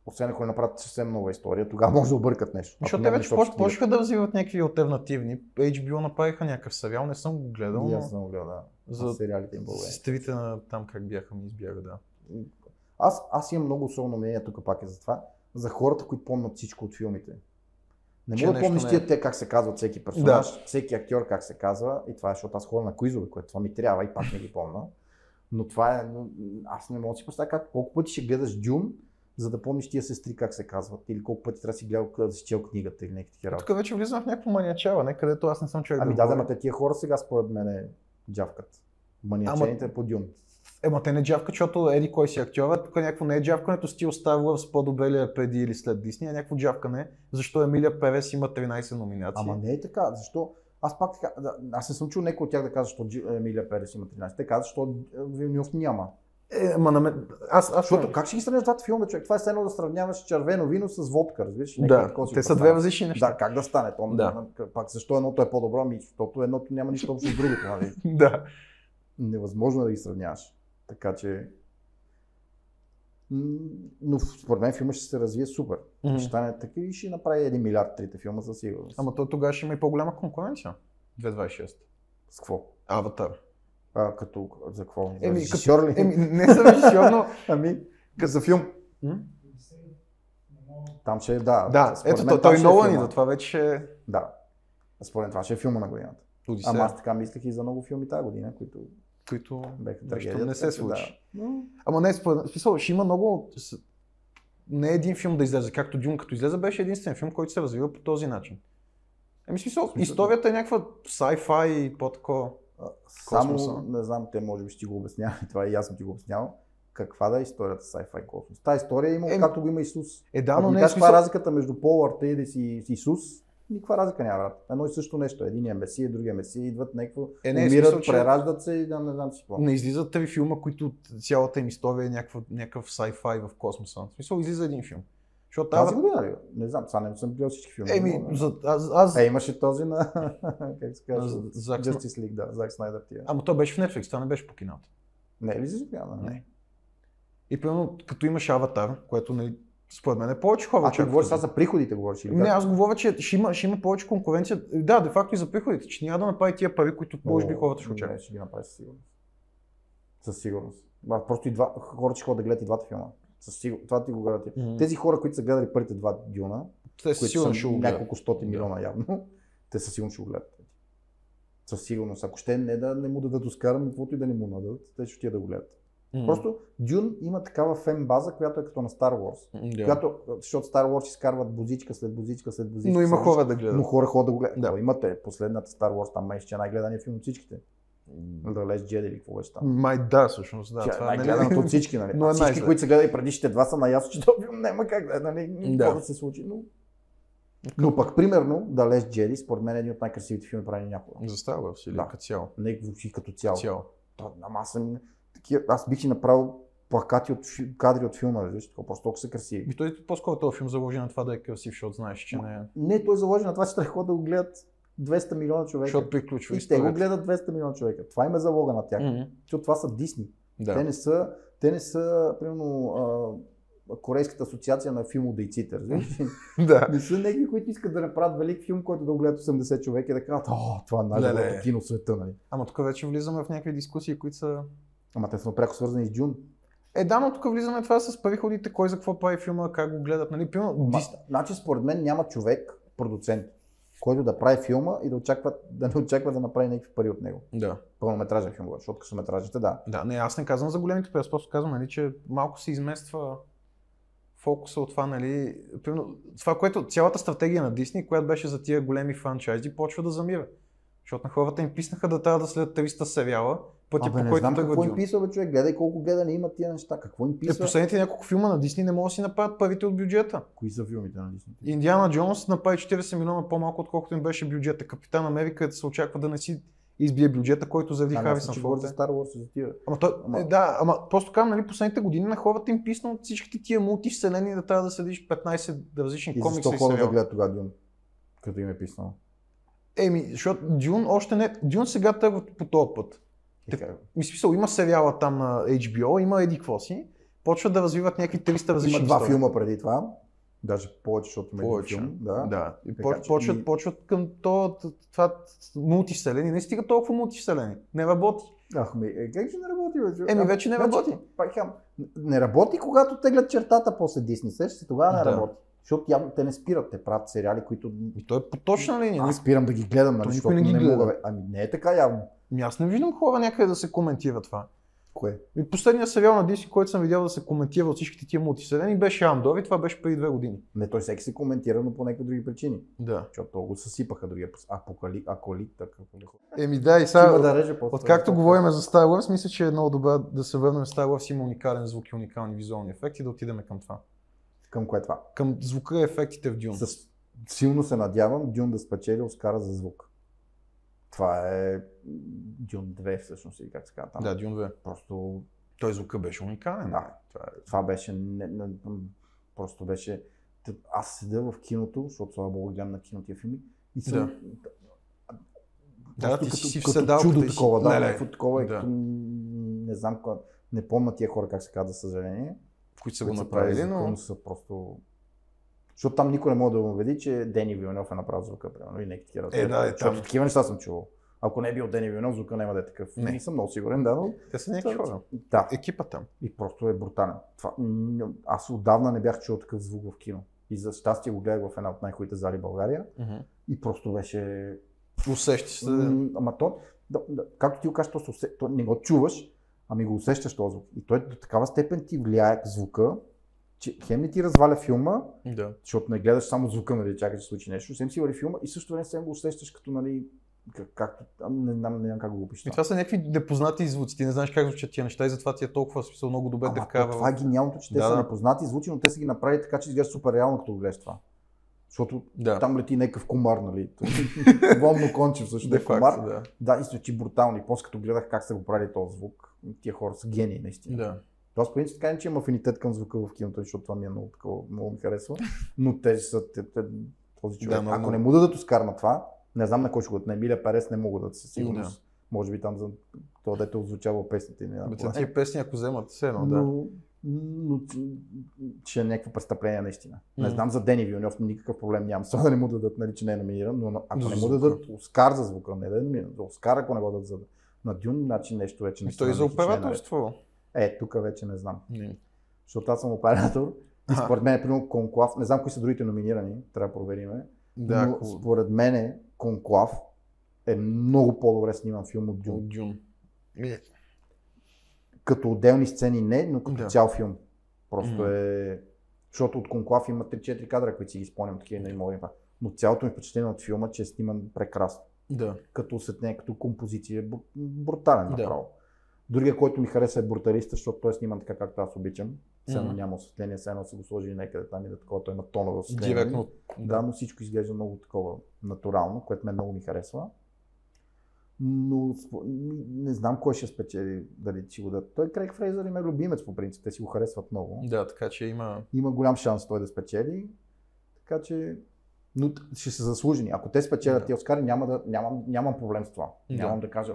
освен ако направят съвсем нова история, тогава може да объркат нещо. Защото те вече почнаха да взимат някакви алтернативни. HBO направиха някакъв сериал, не съм го гледал. Аз съм го гледал, да. За сериалите им българи. Сестрите на там как бяха ми избяга, да. Аз имам много особено мнение, тук пак е за това, за хората, които помнят всичко от филмите. Не мога да помниш те как се казват всеки персонаж, всеки актьор как се казва и това е, защото аз ходя на куизове, което това ми трябва и пак не ги помня. Но това е, аз не мога да си представя колко пъти ще гледаш Дюн, за да помниш тия сестри как се казват или колко пъти трябва да си гледал да си чел книгата или някакви такива работи. Тук вече влизам в някакво маниачаване, където аз не съм човек да тия хора сега според мен джавкат. Маниачените по Дюн. Ема те не джавка, защото еди кой си актьора, тук някакво не е джавкането стил Star Wars по-добре ли е преди или след Дисни, а някакво джавкане, защо Емилия Перес има 13 номинации. Ама не е така, защо? Аз пак така, аз не съм чул някой от тях да казва, защо Емилия Перес има 13. Те казват, защо Вилньов няма. Ама на мен... Защото как ще ги сравняваш двата филма, човек? Това е едно да сравняваш червено вино с водка, разбираш? Да, те са две различни неща. Да, как да стане? Пак защо едното е по-добро, защото едното няма нищо общо с другото. Нали? Да. Невъзможно да ги сравняваш. Така че... Но според мен филма ще се развие супер. Ще стане така и ще направи 1 милиард трите филма със сигурност. Ама то тогава ще има и по-голяма конкуренция. 2026. С какво? Аватар. Като за какво? За режисьор ли? Не за режисьор, но... Като за филм. Там ще е, Да, ето той Нолан и затова вече ще... Да. Според това ще е филма на годината. Одисея. Ама аз така мислех и за много филми тази година, които бяха трагедия. Не се случи. Да. Ама не, смисъл, ще има много... Не един филм да излезе, както Дюн като излезе, беше единствен филм, който се развива по този начин. Смисъл, историята е някаква sci-fi и по-такова. Само, не знам, те може би ще ти го обясняват, това и аз съм ти го обяснявал. Каква да е историята с sci-fi космос? Та история има, както го има Исус. Да, но не е каква е разликата между Пол Артейдис и Исус? Никаква разлика няма, брат. Едно и също нещо. Единия месия, другия месия, идват някакво, умират, прераждат се и да не знам си какво. Не излизат 3 филма, които цялата им история е някакъв sci-fi в космоса. В смисъл, излиза един филм. Тази година ли? Не знам, сега не съм гледал всички филми. Имаше този на... как се казва? Justice League, да, Зак Снайдер тия. Ама той беше в Netflix, това не беше по кината. Не е ли за кината? Не. И примерно, като имаш Аватар, което според мен е повече хора. Ти говориш сега за приходите, говориш или? Не, аз говоря, че ще има повече конкуренция. Да, де факто и за приходите, че няма да направи тия пари, които може би хората ще очакват. Не, ще ги направи със сигурност. Със сигурност. Просто хората ще ходят да гледат и двата филма. Това ти го гарантирам. Тези хора, които са гледали първите два Дюна, които са няколко стоти милиона явно, те със сигурност ще го гледат. Със сигурност. Ако ще не му дадат Оскара, каквото и да не му дадат, те ще отидат да го гледат. Просто Дюн има такава фен база, която е като на Star Wars. Защото Star Wars изкарват бозичка след бозичка след бозичка. Но има хора да гледат. Но хора ходят да го гледат. Да. Имате последната Star Wars, там май ще е най-гледания филм от всичките. The Last Jedi или какво беше там? Май да, всъщност. Да, това най-гледаното от всички, нали? Но всички, които са гледали предишните два, са наясно, че този филм няма как какво да се случи. Но пък, примерно, The Last Jedi, според мен е един от най-красивите филми, правени някога. За Star Wars или като цяло? Не, като цяло. Аз бих си направил плакати кадри от филма, защото просто толкова са красиви. И той по-скоро този филм заложи на това да е красив, защото знаеш, че не е... Не, той заложи на това, че трябва да го гледат 200 милиона човека. Защото приключва и те го гледат 200 милиона човека. Това им е залога на тях. Защото това са Дисни. Да. Те не са, примерно, Корейската асоциация на филмодейците. Да. Не са някакви, които искат да направят велик филм, който да го гледат 80 човека и да кажат, това е най-доброто кино в света. Нали? Ама тук вече влизаме в някакви дискусии, които са... Ама те са пряко свързани с Дюн. Да, но тук влизаме това с приходите, кой за какво прави филма, как го гледат. Нали? Значи според мен няма човек, продуцент, който да прави филма и да не очаква да направи някакви пари от него. Да. Пълнометражен филм, защото късометражите, да. Да, не, аз не казвам за големите пари, аз просто казвам, нали, че малко се измества фокуса от това, нали, това, което цялата стратегия на Дисни, която беше за тия големи франчайзи, почва да замира. Защото на хората им писнаха да трябва да следят 300 сериала, пътя по който да какво им писва, човек, гледай колко гледане имат тия неща, какво им писва. Последните няколко филма на Дисни не могат да си направят парите от бюджета. Кои са филмите на Дисни? Индиана Джонс направи 40 милиона по-малко, отколкото им беше бюджета. Капитан Америка се очаква да не си избие бюджета, който заради Харисън Форд. За Star Wars за тия. Ама просто казвам, нали, последните години на хората им писна от всичките тия мултивселени да трябва да следиш 15 различни комикси и сериали. И защо да гледат тогава Дюн, като им е писнал? Защото Дюн още не... Дюн сега тръгва по този път. Смисъл, има сериала там на HBO, има еди какво си, почват да развиват някакви 300 различни истории. Има 2 филма преди това, даже повече, защото има един филм. Да. И почват към това мултивселени. Не стига толкова мултивселени. Не работи. Как ще не работи, бе? Вече не работи. Не работи, когато теглят чертата после Дисни. Сеща се, тогава не работи. Защото явно те не спират, те правят сериали, които... И то е по точна линия. Аз спирам да ги гледам, нали, защото не мога. Ами не е така явно. Аз не виждам хора някъде да се коментира това. Кое? И последният сериал на DC, който съм видял да се коментира от всичките тия мултивселени, беше Андор и това беше преди 2 години. Не, той всеки се коментира, но по някакви други причини. Да. Защото го съсипаха другия път. Аколит, така. Да, и сега, да реже после. откакто говорим за Star Wars, мисля, че е много добре да се върнем в Star Wars, има уникален звук и уникални визуални ефекти, да отидем към това. Към кое това? Към звука и ефектите в Dune. Силно се надявам Дюн да спечели Оскара за звук. Това е Дюн 2 всъщност, или как се казва там. Да, Dune 2. Просто... Той звука беше уникален. Да, това беше... Просто беше... Аз седя в киното, защото слава богу гледам на кино тия филми и съм... Да, ти си в седалката. Чудо такова, да, някакво такова, да. Не знам, не помня тия хора как се казва, за съжаление. Които са го направили, но... са просто... Защото там никой не може да убеди, че Дени Вилньов е направил звука, примерно, и някакви такива. Защото такива неща съм чувал. Ако не е бил Дени Вилньов, звука няма да е такъв. Не съм много сигурен, да, но... Те са някакви хора. Да. Екипа там. И просто е брутален. Аз отдавна не бях чул такъв звук в кино. И за щастие го гледах в една от най-хубавите зали в България. И просто беше... Усещаш се. Ама то, както ти го кажеш, то не го чуваш, ами го усещаш този звук. И той до такава степен ти влияе звука, че хем не ти разваля филма, защото не гледаш само звука, нали, чакаш да се случи нещо, хем си вали филма и също време се го усещаш като, нали, както, не знам как го опиша. И това са някакви непознати звуци, ти не знаеш как звучат тия неща и затова ти е толкова смисъл много добре да вкарва. Това е гениалното, че те са непознати звуци, но те са ги направили така, че изглежда супер реално, като го гледаш това. Защото там лети някакъв комар, нали? Вонно конче всъщност е комар. Да, и звучи брутално. И после като гледах как са го правили този звук, тия хора са гении, наистина. Да. Тоест, по принцип, така не, че има афинитет към звука в киното, защото това ми е много такова, много ми харесва. Но те са този човек. Ако не му дадат Оскар на това, не знам на кой ще го дадат. На Емилия Перес не мога да дадат със сигурност. Може би там за това, дето озвучава песните. Тия песни, ако вземат все едно, да. Но че е някакво престъпление наистина. Не знам за Дени Вилньов, никакъв проблем нямам. Сега да не му дадат, нали, че не е номиниран, но ако не му дадат Оскар за звука, не да е номиниран, за Оскар, ако не го дадат на Дюн, значи нещо вече не той за операторство. Тук вече не знам. Защото аз съм оператор и според мен е примерно Конклав, не знам кои са другите номинирани, трябва да провериме, но според мен Конклав е много по-добре сниман филм от Дюн. Като отделни сцени не, но като цял филм. Просто е... Защото от Конклав има 3-4 кадра, които си ги спомням, такива не мога. Но цялото ми впечатление от филма, че е сниман прекрасно. Като осветление, като композиция, брутален направо. Другия, който ми хареса е Бруталиста, защото той е сниман така, както аз обичам. Все едно няма осветление, все едно са го сложили някъде там и да такова, той има тонове осветление. Директно. Да, но всичко изглежда много такова натурално, което мен много ми харесва. Но не знам кой ще спечели, дали ще го дадат. Той Крейг Фрейзър им е любимец по принцип, те си го харесват много. Да, така че има голям шанс той да спечели, така че но ще се заслужени. Ако те спечелят тия Оскари, нямам проблем с това. Нямам да кажа,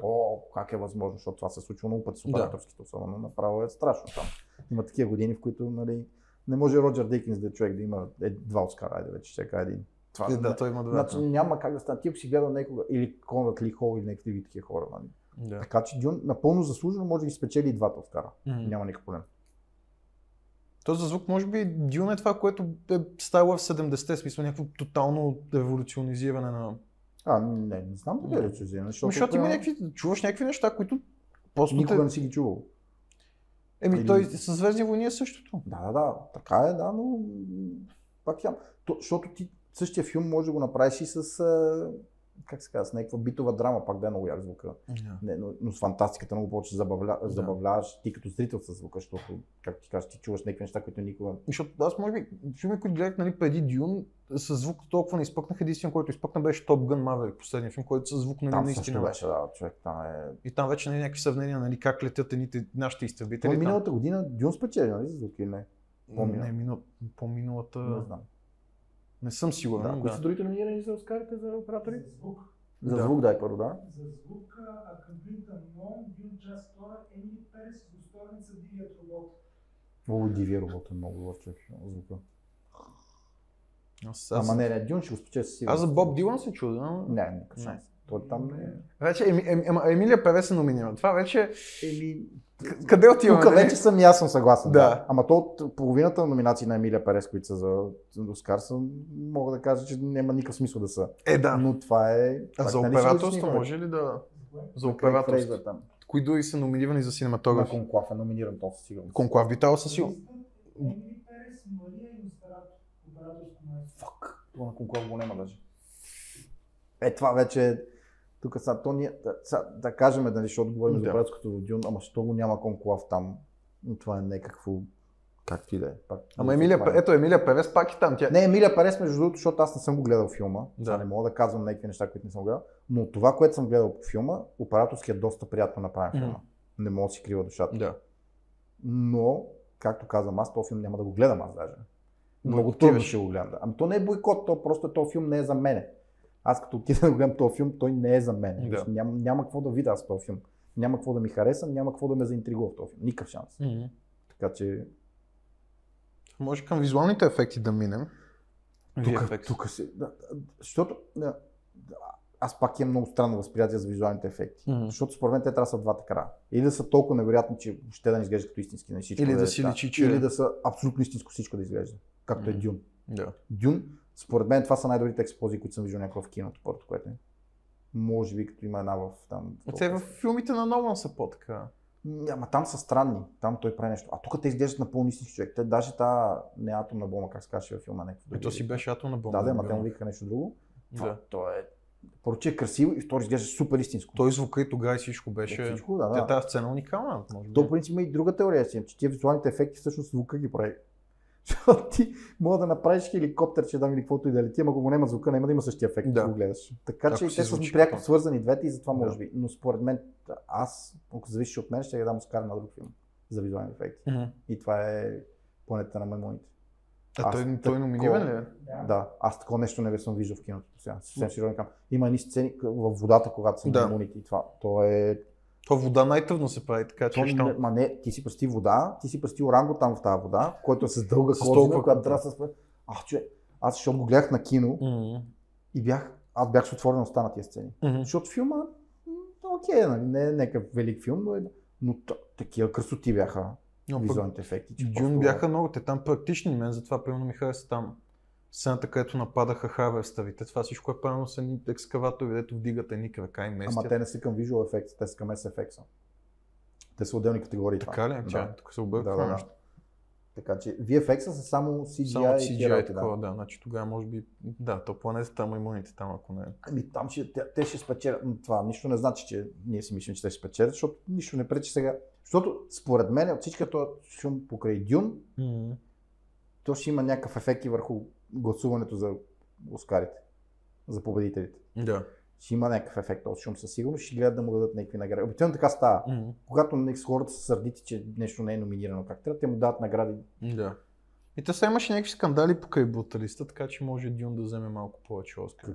как е възможно, защото това се случва много пъти с операторските, особено направо е страшно там. Има такива години, в които, нали, не може Роджер Дикинс да е човек да има 2 Оскара, айде вече чека един. Той има 2. Значи няма как да стане. Ти ако си гледал някога, или Конрад Ли Хол, или някакви такива хора. Нали? Така че Дюн напълно заслужено може да ги спечели и 2 Оскара. Няма никакъв проблем. То за звук, може би, Дюн е това, което е ставало в 70-те, смисъл някакво тотално революционизиране на... Не знам дали е революционизиране. Защото има чуваш някакви неща, които просто никога не си ги чувал. Той със Звездни войни е същото. Да, така е, да, но пак защото ти същия филм може да го направиш и с, как се казва, с някаква битова драма, пак да е много як звука. Но с фантастиката много повече забавляваш ти като зрител с звука, защото, както ти кажеш, ти чуваш някакви неща, които никога... Защото аз може би филми, които гледах, нали, преди Дюн, със звук толкова не изпъкнах. Единствен, който изпъкна, беше Top Gun Maverick, последния филм, който със звук, нали, там наистина беше, човек, там е... И там вече не някакви сравнения, нали, как летят нашите изтребители. Миналата година Дюн спечели, нали, за звук или не? По-миналата... Не знам. Не съм сигурен. Кои са другите номинирани за Оскарите за оператори? За звук. За звук, първо, да. За звук, Академията Нон, Дюн част 2, Емили Перес, Достойница, Дивият робот. Дивия робот е много добър човек, звука. Ама не, Дюн ще го спечели със сигурност. Аз за Боб Дилан се чудя. Не, никакъв шанс. Той там не е. Вече Емилия Перес е номинирана. Това вече... Къде отиваме? Тук вече съм и аз съм съгласен. Да. Ама то от половината на номинации на Емилия Перес, които са за Оскар, мога да кажа, че няма никакъв смисъл да са. Да. Но това е... А за операторство може ли да... За операторство. Кои други са номинирани за На синематограф? Конклав е номиниран, то със сигурност. Конклав би трябвало със сигурност. Емили Перес, Мария и Носферату. Операторско майсторство. Фак, това на Конклав го няма даже. Това вече тук са, то ние, да кажем, нали, защото говорим за братското в Дюн, ама що го няма Конклав там, това е някакво, както и да е. Ама Емилия Перес пак и там. Не, Емилия Перес, между другото, защото аз не съм го гледал филма, да. Не мога да казвам някакви неща, които не съм гледал, но това, което съм гледал по филма, операторски е доста приятно направен филма. Не мога да си крива душата. Да. Но, както казвам аз, този филм няма да го гледам аз даже. Много трудно ще го гледам. Ами то не е бойкот, то просто този филм не е за мене. Аз като отида да гледам този филм, той не е за мен. Да. Няма какво да видя аз този филм. Няма какво да ми хареса, няма какво да ме заинтригува в този филм. Никакъв шанс. Така че... Може към визуалните ефекти да минем. Тук се... Защото... Аз пак имам много странно възприятие за визуалните ефекти. Защото според мен те трябва да са двата края. Или да са толкова невероятни, че въобще да не изглеждат като истински. Или да си личи, че... Или да са абсолютно истинско всичко да изглежда. Както е Дюн. Да. Дюн, според мен това са най-добрите експозиции, които съм виждал някакво в киното, първото, което е. Може би като има една в там... Те в филмите на Нолан са по-така. Ама там са странни, там той прави нещо. А тук те изглеждат напълно истински човек. Те даже не е атомна бомба, как се казваше във филма. То си беше атомна бомба. Да, ама те му викаха нещо друго. Да. То е... Първо, че е красиво и второ изглежда супер истинско. Той звука и тогава и всичко беше... Всичко, да. Тази сцена уникална. То, в принцип, има и друга теория, че тия визуалните ефекти всъщност звука ги прави. Защото ти мога да направиш хеликоптер, че дам или каквото и да лети, ама ако го няма звука, няма да има същия ефект, да го гледаш. Така че те са пряко свързани двете и затова може би. Но според мен, аз, ако зависи от мен, ще я дам Оскар на друг филм за визуални ефекти. И това е Планета на маймуните. Той номиниран ли е? Да, аз такова нещо не съм виждал в киното сега. Съвсем сериозно казвам. Има едни сцени във водата, когато са маймуните и това. То вода най-трудно се прави, така че... Не, ти си представи вода, ти си представи орангутан в тази вода, който е с дълга козина, която трябва да се... Аз защото го гледах на кино и аз бях с отворена уста на тия сцени. Защото филма, окей, не е някакъв велик филм, но такива красоти бяха визуалните ефекти. Дюн бяха много, те там практични, мен затова примерно ми хареса там. Сцената, където нападаха харвестерите, това всичко е правилно с едни екскаватори, дето вдигат едни крака и местят. Ама те не са към visual effects, те са към SFX. Те са отделни категории. Така ли? Да. Тук се обърква нещо. Така че VFX са само CGI, само CGI такова, да. Значи тогава може би, да, то планетата маймуните там, ако не е. Ами там те ще спечелят, това нищо не значи, че ние си мислим, че те ще спечелят, защото нищо не пречи сега. Защото според мен от всички този шум покрай Дюн, то ще има някакъв ефект и върху гласуването за Оскарите, за победителите. Да. Ще има някакъв ефект от шум със сигурност, ще гледат да му дадат някакви награди. Обикновено така става. Когато хората са сърдити, че нещо не е номинирано как трябва, те му дават награди. Да. И те сега имаше някакви скандали покрай Бруталиста, така че може Дюн да вземе малко повече Оскар.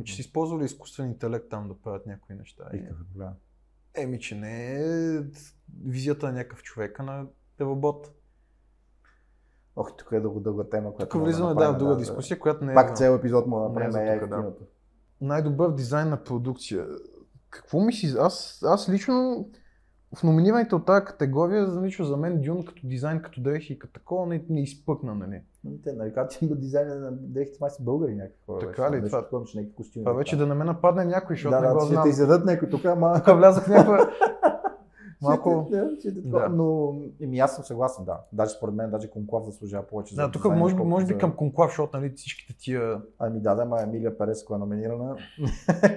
Че си използвали изкуствен интелект там да правят някои неща. Че не е визията на някакъв човек, а на робот. Тук е дълга тема, която тук влизаме в друга дискусия, която не е... Пак цял епизод му да направим киното. Най-добър дизайн на продукция. Какво мислиш? Аз лично в номинираните от тази категория, лично за мен Дюн като дизайн, като дрехи и като такова не изпъкна, нали? Те нарекат, че има дизайна на дрехите, май са българи някакво. Така ли? Това вече да не ме нападне някой, защото не го знам. Ще те изядат някой тук, ама... Тук влязах някаква... Малко... Но аз съм съгласен, да. Даже според мен, Конклав заслужава повече за тук може би към Конклав, защото нали всичките тия... Ама Емилия Перес, която е номинирана,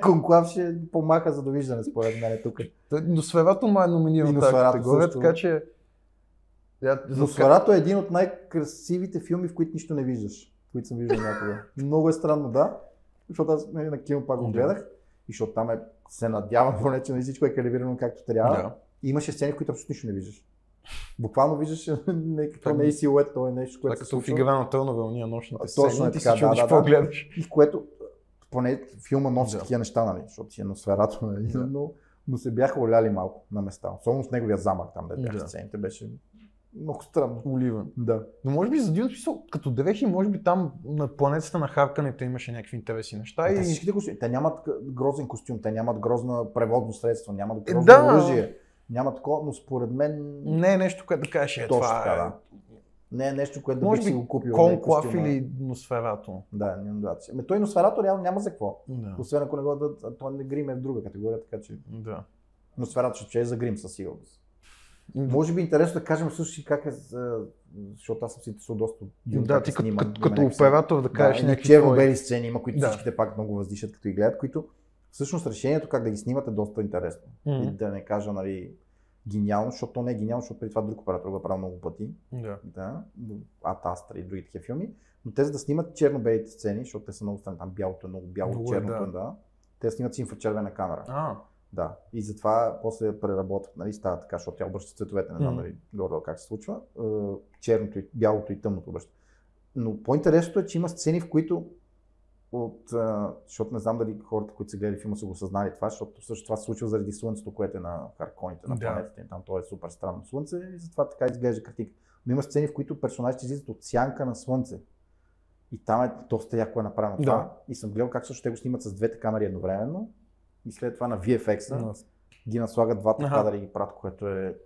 Конклав ще помаха за довиждане, според мен тук. Носферато му е номиниран тази категория, така че... Носферато е един от най-красивите филми, в които нищо не виждаш, които съм виждал някога. Много е странно, да, защото аз на кино пак го гледах и защото там се надявам, поне че всичко е калибрирано както трябва. И имаше сцени, в които абсолютно нищо не виждаш. Буквално виждаш някакво не е силует, то е нещо, което се случва. Като в игра на Тълнове, уния нощните сцени. Точно е ти така, се чудиш какво гледаш. И в което, поне филма носи такива неща, нали, защото си е Носферато, нали, но се бяха оляли малко на места. Особено с неговия замък там, да бяха сцените, беше много странно. Уливан. Да. Но може би за Дюн смисъл, като дрехи, може би там на планетата на харкането имаше някакви интересни неща. И всичките костюми, те нямат грозен костюм, те нямат грозно преводно средство, нямат грозно оръжие. Няма такова, но според мен... Не е нещо, което да кажеш, това е... Да. Не е нещо, което да бих си го купил. Конклав или Носферато. Да, той Носферато реално няма за какво. Освен ако не го дадат, той не гриме в друга категория, така че... Да. Но сферата ще е за грим със сигурност. Може би интересно да кажем също как е, защото аз съм си интересувал доста от Dune. Да, ти като оператор да кажеш някакви черно-бели сцени има, които всичките пак много въздишат, като ги гледат, които всъщност решението как да ги снимат е доста интересно. И да не кажа, нали, гениално, защото то не е гениално, защото преди това друг оператор го прави много пъти. Да. Астра и други такива филми. Но те за да снимат черно-белите сцени, защото те са много странни, там бялото е много бяло, черното, да. Те снимат с инфрачервена камера. Да, и затова после преработват, нали, става така, защото тя обръща цветовете, не знам нали, горе как се случва, черното, бялото и тъмното обръща. Но по-интересното е, че има сцени, в които защото не знам дали хората, които са гледали филма, са го съзнали това, защото също това се случва заради слънцето, което е на Харконите, на планетата им. Там то е супер странно слънце и затова така изглежда картинка. Но има сцени, в които персонажите излизат от сянка на слънце. И там е доста яко е направено това. И съм гледал как също те го снимат с двете камери едновременно. И след това на VFX-а ги наслагат двата кадъра и ги правят, което е...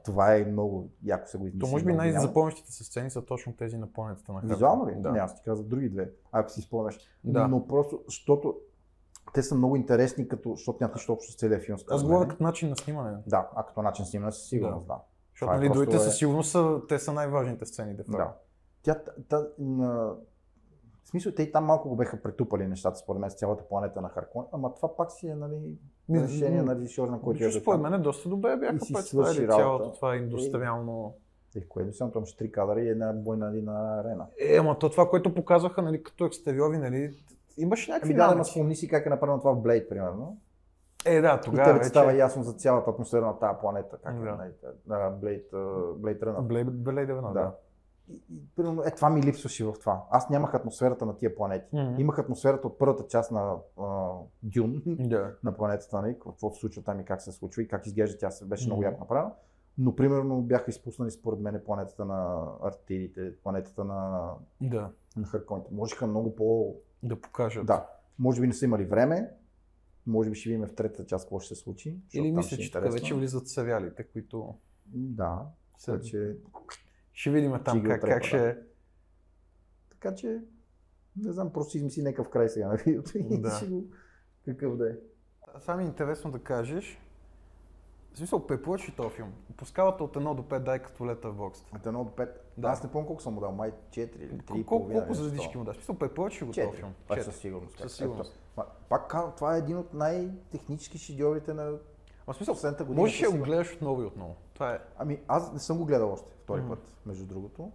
Това е много яко се го измисли. То може би най-запомнящите се сцени са точно тези на планетата на Харкон. Визуално ли? Да. Не, аз ти казах други две, ако си спомняш. Да. Но просто, защото те са много интересни, защото нямат нищо общо с целия филм. Аз говоря като начин на снимане. Да, като начин на снимане със сигурност, да. Защото нали, другите със сигурност те са най-важните сцени. Да. В смисъл, те и там малко го беха претупали нещата, според мен, с цялата планета на Харкон, ама това пак си е, нали, решение на режисьора, на който според мен доста добре бяха представили цялото това индустриално... Кое е само, имаше 3 кадъра и една бойна на арена. Ама това, което показваха, нали, като екстериори, нали, имаше някакви намеци. Спомни си как е направено това в Blade, примерно. Да, тогава вече... става ясно за цялата атмосфера на тази планета, как е на Blade Runner. Blade Runner, да. Примерно, това ми липсваше в това. Аз нямах атмосферата на тия планети. Имах атмосферата от първата част на Дюн, на планетата, нали, какво се случва там и как се случва и как изглежда тя, се беше много яко направена. Но примерно бяха изпуснали според мен планетата на Артидите, планетата на Харконите. Можеха много да покажат. Да. Може би не са имали време, може би ще видим в третата част какво ще се случи. Или мисля, че тук вече влизат сериалите, които... Да, че... Ще видим там как ще... Така че, не знам, просто измисли някакъв край сега на видеото и ще го какъв да е. Сега ми е интересно да кажеш, в смисъл, препоръчи този филм. По скалата от 1 до 5 дай като Letterboxd. От 1 до 5? Да. Аз не помня колко съм му дал, май 4 или 3,5. Колко звездички му даш? В смисъл, препоръчи го този филм. Това със сигурност. Пак това е един от най-технически шедьоврите на... В смисъл, можеш да го гледаш отново и отново. Това е. Ами аз не съм го гледал още втори път, между другото,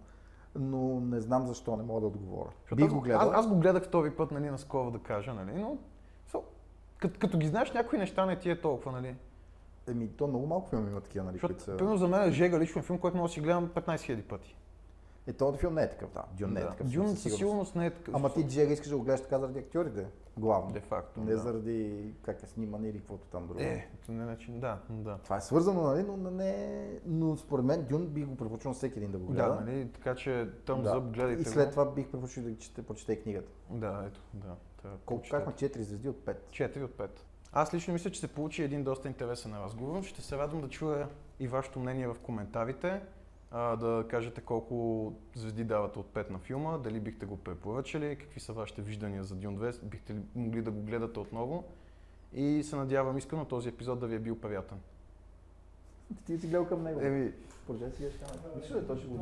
но не знам защо, не мога да отговоря. Бих го гледал. Аз го гледах втори път, нали, наскоро да кажа, нали, но като ги знаеш някои неща не ти е толкова, нали. То много малко филми има такива, нали, които са... Примерно за мен е Жега лично филм, който мога да си гледам 15 000 пъти. Този филм не е такъв, да. Дюн не е такъв. Дюн със сигурност не е такъв. Ама ти Джега искаш да го гледаш така заради актьорите, главно. Де факто, не заради как е сниман или каквото там друго. Да. Това е свързано, нали, но според мен Дюн бих го препоръчал всеки един да го гледа. Да, нали, така че thumbs up, гледайте го. И след това бих препоръчал да прочете книгата. Да, ето, да. Колко казахме? 4 звезди от 5. 4 от 5. Аз лично мисля, че се получи един доста интересен разговор. Ще се радвам да чуя и вашето мнение в коментарите. Да кажете колко звезди давате от 5 на филма, дали бихте го препоръчали, какви са вашите виждания за Дюн 2, бихте ли могли да го гледате отново и се надявам искрено този епизод да ви е бил приятен. Ти си гледал към него. Продължай сега. Мисля, че той ще го